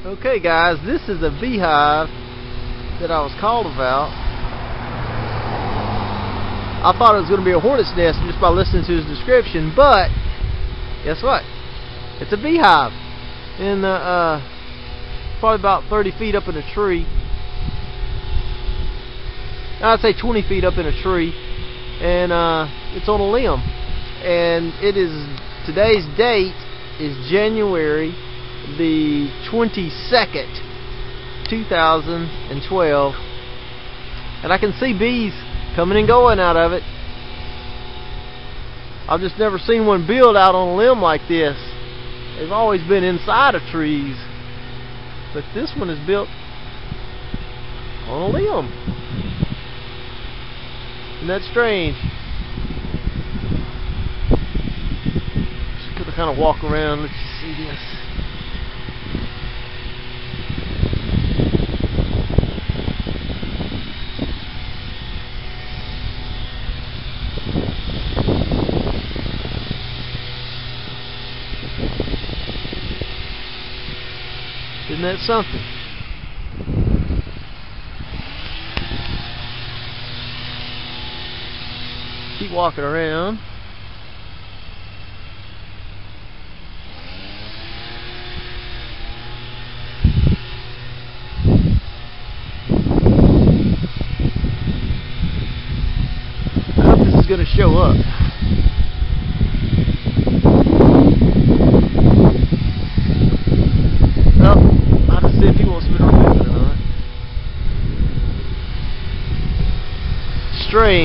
Okay guys, this is a beehive that I was called about. I thought it was going to be a hornet's nest just by listening to his description, but guess what? It's a beehive. And probably about 30 feet up in a tree. I'd say 20 feet up in a tree. And it's on a limb. And it is, today's date is January the 22nd, 2012, and I can see bees coming and going out of it. I've just never seen one build out on a limb like this. They've always been inside of trees, but this one is built on a limb. Isn't that strange? Just gonna kind of walk around, let you see this. Isn't that something? Keep walking around. I hope this is going to show up. See if he wants me to remove it or not. Strange.